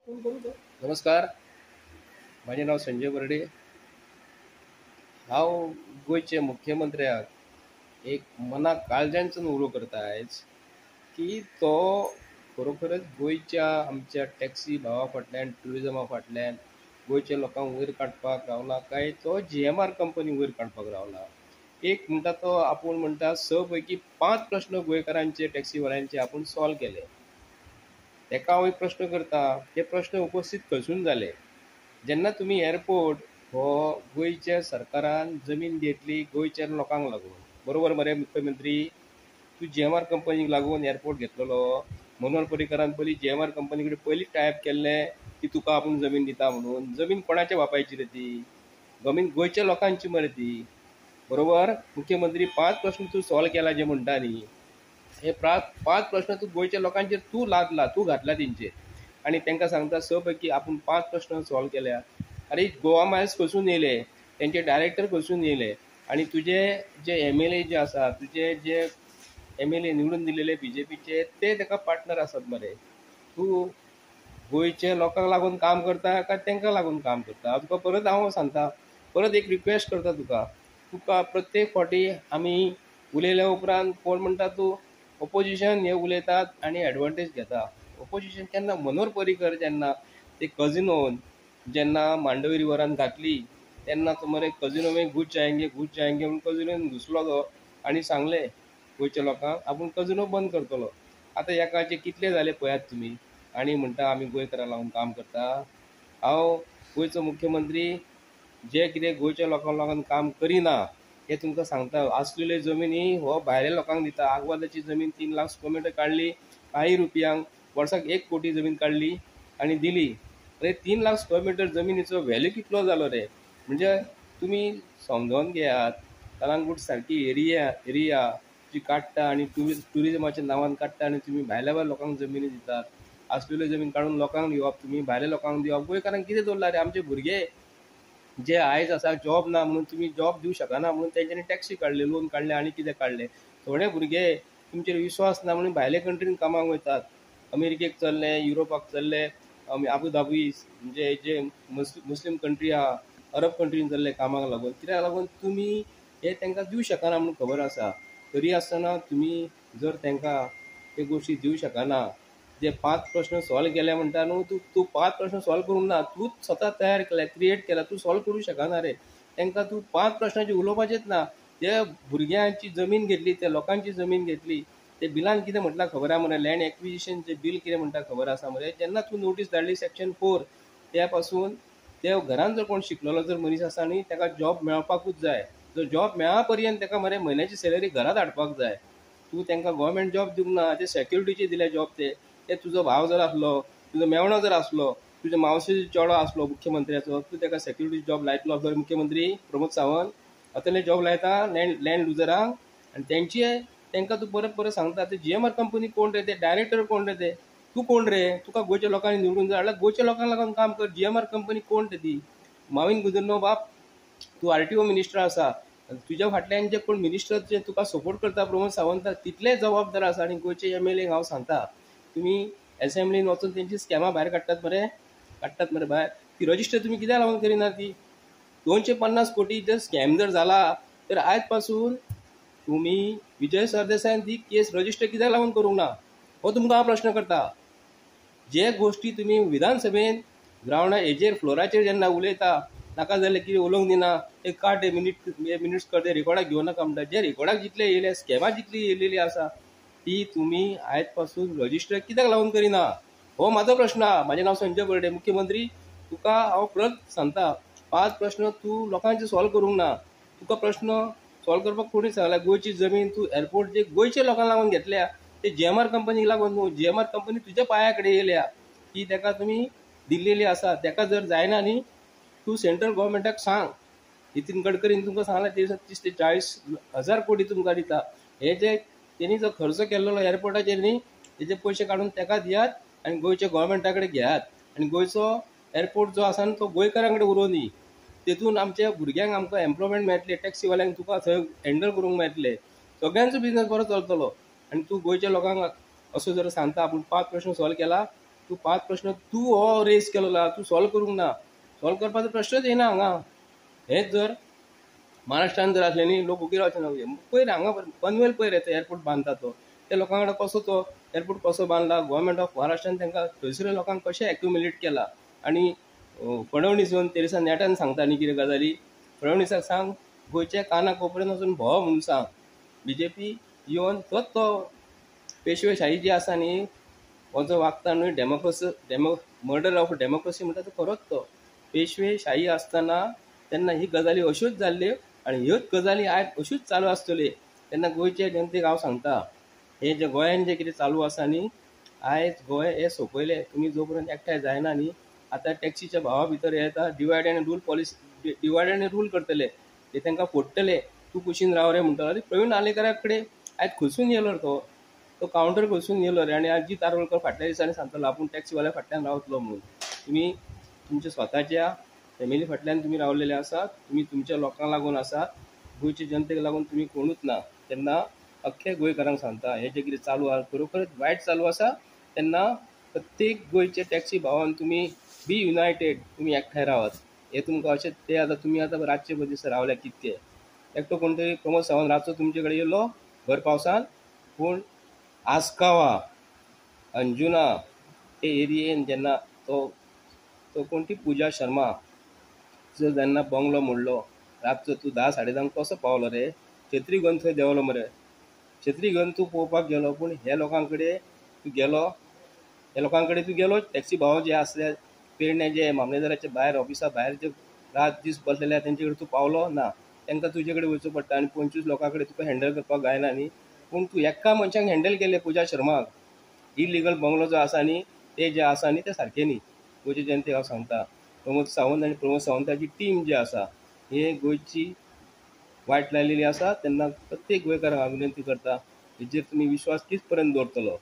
नमस्कार. माझे नाव संजय बर्डे. हांव गोयचे मुख्यमंत्र्याक एक मनाक काळजांतसून उलो करता आयज की तो खरोखरच गोंयच्या आमच्या टॅक्सी भावा फाटल्यान ट्युरिजमा फाटल्यान गोंयच्या लोकांक वयर काडपाक रावला काय तो GMR कंपनी वयर काडपाक रावला. एक म्हणटा तो आपूण म्हणटा 6 पैकी 5 प्रश्न गोंयकारांचे टॅक्सीवाल्यांचे आपूण सॉल्व केले. तेका हांव एक प्रश्न करता, ते प्रश्न उपस्थित खंयसून जाले. जेन्ना तुमी एअरपोर्ट हो गोंयच्या सरकारान जमीन घेतली गोंयच्या लोकांक लागून, बरोबर मरे मुख्यमंत्री? तूं GMR कंपनीक लागून एअरपोर्ट घेतलेलो. मनोहर पर्रीकरान पयलीं GMR कंपनी कडेन पयलीं टायप केल्लें की तुका आपूण जमीन दिता म्हणून. जमीन कोणाच्या बापायची रे ती? जमीन गोंयच्या लोकांची मरे ती, बरोबर मुख्यमंत्री? 5 प्रश्न तूं सॉल्व केला जे म्हणटा न्ही, हे 5 प्रश्न तूं गोंयच्या लोकांचेर तूं लादला, तूं घातला तेंचेर आणि तांकां सांगता 6 पैकी आपूण 5 प्रश्न सॉल्व केल्या. अरे गोवा मायल्स खंयसून येयले, तेंचे डायरेक्टर खंयसून येयले आणि तुजे जे MLA जे आसा, तुजे जे MLA निवडून दिलेले BJPचे ते ताका पार्टनर आसात मरे. तूं गोंयच्या लोकांक लागून काम करता काय तांकां लागून काम करता? हांव तुका परत सांगता, परत एक रिक्वेस्ट करता तुका प्रत्येक फावटी आमी उलयल्या उपरांत कोण म्हणटा तूं ऑपोजिशन हे उलयतात आणि एडवांटेज घेता. ऑपोजिशन केन्ना मनोहर पर्रीकर जेन्ना ते कजिनोन जेन्ना मांडवी रिवरान घातली तेन्ना तो मरे कजिनो में घुस जाएंगे म्हणून कजिनोन घुसलो तो आणि सांगले गोंयच्या लोकांक आपूण कजिनो बंद करतलो. आतां एकाचे कितले जाले पळयात तुमी आणि म्हणटा आमी गोंयकारांक लागून काम करता. हांव गोंयचो मुख्यमंत्री जे कितें गोंयच्या लोकांक लागून काम करिना हे तुमकां सांगता. आसलेल्यो जमिनी हो भायल्या लोकांक दिता. आग्वादाची जमीन 3 लाख स्क्वेअर मीटर काडली काही रुपयांक, वर्साक 1 कोटी जमीन काडली आणि दिली. अरे 3 लाख स्क्वेअर मीटर जमिनीचो व्हॅल्यू कितलो जालो रे? म्हणजे तुम्ही समजून घेयात, कलंगूट सारकी एरिया जी काडटा आणि ट्युरिजमाच्या नांवान काडटा आणि तुम्ही भायल्या लोकांक जमिनी दितात. आसलेल्यो जमीन काडून लोकांक दिवप, तुम्ही भायल्या लोकांक दिवप. गोंयकारांक कितें दवरला रे? आमचे भुरगे जे आयज आसा जॉब ना म्हणून तुम्ही जॉब दिवं शकना म्हणून तेंच्यांनी टॅक्सी काडले, लोन काडले आणि कितें काडले. थोडे भुरगे तुमचेर विश्वास ना म्हणून भायले कंट्रीन कामाक वयतात. अमेरिकेक चल्ले, युरोपाक चल्ले, आबूधाबी म्हणजे जे मुस्लीम कंट्री आहा, अरब कंट्रीन चल्ले कामाक लागून. कित्याक लागून तुमी हे तांकां दिवं शकना म्हणून खबर आसा. तरी आसतना तुमी जर तांकां हे गोश्टी दिवं शकना, जे 5 प्रश्न सॉल्व केले म्हणटा न्हू, तूं 5 प्रश्न सॉल्व करूंक ना, तूंच स्वता तयार केला, क्रिएट केला, तूं सॉल्व करूंक शकना रे. तांकां तूं 5 प्रश्नांची उलोवपाचेंच ना. जे भुरग्यांची जमीन घेतली, त्या लोकांची जमीन घेतली, ते बिलान कितें म्हटलां खबर आहा मरे? लँड एक्विजिशनचे बील कितें म्हणटा खबर आसा मरे? जेन्ना तूं नोटीस धाडली सेक्शन 4 त्या पासून त्या घरान जर कोण शिकलेलो जर मनीस आसा न्ही, ताका जॉब मेळपाकूच जाय. जर जॉब मेळा पर्यंत ताका मरे म्हयन्याची सॅलरी घरात हाडपाक जाय. तूं तांकां गव्हर्मेंट जॉब दिवंक ना, ते सॅक्युरिटीचे दिले जॉब. ते तुजो भाव जर आसलो, तुजो मेवणो जर आसलो, तुज्या मावशेचो चेडो आसलो मुख्यमंत्र्याचो, तूं ताका सॅक्युरिटी जॉब लायतलो जर मुख्यमंत्री प्रमोद सावंत? अतले जॉब लायता लँड लुजरांक आणि तांकां तूं परत सांगता. ते GMR कंपनी कोण रे? ते डायरेक्टर कोण रे? ते तूं कोण रे? तुका गोंयच्या लोकांनी निवडून जाय जाल्यार गोंयच्या लोकांक लागून काम कर. GMR कंपनी कोण रे ती? माविन गुदिन्हो बाप, तूं RTO मिनिस्टर आसा. तुज्या फाटल्यान जे कोण मिनिस्टर जे तुका सपोर्ट करता प्रमोद सावंत, तितले जबाबदार आसा. आणि गोंयचे MLA हांव सांगता, तुम्ही असेंब्लीन वचून तेंची स्कॅमां भायर काडटात मरे भायर. ती रजिस्टर तुम्ही कित्याक लागून करिना? ती 250 कोटी जर स्कॅम जर झाला तर आयज पासून तुम्ही विजय सरदेसाईन ती केस रजिस्टर कित्याक लागून करूंक ना? हो तुमकां हांव प्रश्न करता. जे गोश्टी तुम्ही विधानसभेन ग्रावंडार हेजेर फ्लोराचेर जेन्ना उलयता, नाका जाल्यार कितें उलोवंक दिना, एक काट मिनिट्स कर, रेकॉर्डाक घेवं नाका म्हणटा. जे रेकॉर्डाक जितले येयले, स्कॅमां जितली येयलेली आसा ती तुम्ही आयज पासून रजिस्टर कित्याक लागून करिना? हो म्हाजो प्रश्न आहा. म्हाजें नांव संजय बर्डे. मुख्यमंत्री तुका हांव परत सांगता, 5 प्रश्न तूं लोकांचे सॉल्व करूंक ना. तुका प्रश्न सॉल्व करपाक कोणी सांगला? गोंयची जमीन तूं एअरपोर्ट जे गोंयच्या लोकांक लागून घेतल्या, ते GMR कंपनीक लागून न्हू. GMR कंपनी तुज्या पांया कडेन येयल्या, ती ताका तुमी दिल्लेली आसा. ताका जर जायना न्ही, तूं सेंट्रल गव्हर्मेंटाक सांग. नितीन गडकरीन तुमकां सांगला 30 ते 40 हजार कोटी तुमकां दिता. हे जे तेणी जो खर्च केल्लो एअरपोर्टाचेर न्ही, तेजे पयशे काडून ताका दियात आणि गोंयच्या गव्हर्मेंटा कडेन घेयात. आणि गोंयचो एअरपोर्ट जो आसा तो गोंयकारां कडेन उरोवन दी. तेतून आमच्या भुरग्यांक आमकां एम्प्लॉयमेंट मेळटलें, टॅक्सीवाल्यांक तुका थंय हँडल करूंक मेळटलें, सगळ्यांचो बिझनस बरो चलतलो. आनी तूं गोंयच्या लोकांक असो जर सांगता आपूण 5 प्रश्न सॉल्व केला, तूं 5 प्रश्न तूं हो रेस केलेलो तूं सॉल्व करूंक ना. सॉल्व करपाचो प्रश्नच येना हांगा. हेच जर महाराष्ट्रान जर असलें न्ही लोक वगीर रावचे ना. पयर हांगा पनवेल पयर येता एअरपोर्ट बांदता तो त्या लोकां कडेन कसो तो एअरपोर्ट कसो बांदला. गव्हर्मेंट ऑफ महाराष्ट्रान तांकां थंयसर लोकांक कशें एक्युमुलेट केला. आनी फडणवीस येवन ते दिसा नेटान सांगता न्ही कितें गजाली. फडणवीसाक सांग गोंयच्या काना कोपऱ्यान वचून भोंव म्हणून सांग. बीजेपी येवन तोच तो पेशवेशाही जी आसा न्ही हो जो वागता न्ही मर्डर ऑफ डेमोक्रेसी म्हणटा तो खरोच तो. पेशवेशाही आसतना तेन्ना ही गजाली अश्योच जाल्ल्यो आनी ह्योच गजाली आयज अश्योच चालू आसतल्यो. तेन्ना गोंयचे जनतेक हांव सांगता हे जे गोंयान जे कितें चालू आसा न्ही आयज गोंय हे सोंपयलें. तुमी जो पर्यंत एकठांय जायना न्ही आतां टॅक्सीच्या भावा भितर येता divide end rule policy divide end rule करतले ते तांकां फोडटले. तूं कुशीन राव रे म्हणटलो. आनी प्रवीण आलेकरा कडेन आयज खंयसून येयलो रे तो कावंटर खंयसून येयलो रे. आनी अजीत आरोलकर फाटल्या दिसांनी सांगतालो आपूण टॅक्सीवाल्या फाटल्यान रावतलो म्हणून. तुमी तुमच्या स्वताच्या फॅमिली फाटल्यान तुमी रावलेले आसात. तुमी तुमच्या लोकांक लागून आसात. गोंयच्या जनतेक लागून तुमी कोणूच ना. तेन्ना अख्ख्या गोंयकारांक सांगता हे जे कितें चालू आसा खरोखरच वायट चालू आसा. तेन्ना प्रत्येक गोंयचे टॅक्सी भावान तुमी बी युनायटेड. तुमी एकठांय रावात. हे तुमकां अशें ते आतां तुमी आतां रातचे दिसा रावल्या कितके एकटो कोण तरी प्रमोद सावंत रातचो तुमचे कडेन येयलो भर पावसान. पूण आस्कावा अंजुना ते एरियेन जेन्ना तो कोण ती पुजा शर्मा जो जेन्ना बंगलो मोडलो रातचो तूं 10-10:30 कसो पावलो रे. छत्री घेवन थंय देंवलो मरे. छत्री घेवन तूं पळोवपाक गेलो पूण हे लोकां कडेन तूं गेलो. हे लोकां कडेन तूं गेलो टॅक्सी भाव जे आसले पेडणे जे मामलेदाराचे भायर ऑफिसा भायर जे रात दीस बसलेले तेंचे कडेन तूं पावलो ना. तांकां तुजे कडेन वयचो पडटा आनी 25 लोकां कडेन तुका हँडल करपाक जायना न्ही. पूण तूं एका मनशाक हँडल केलें पुजा शर्माक. इलिगल बंगलो जो आसा न्ही ते जे आसा न्ही ते सारके न्ही. गोंयचे जनतेक हांव सांगता प्रमोद सावंत आनी प्रमोद सावंताची टीम जी आसा हे गोंयची वायट लायलेली आसा. तेन्ना प्रत्येक गोंयकाराक हांव विनंती करता हेजेर तुमी विश्वास कित पर्यंत दवरतलो.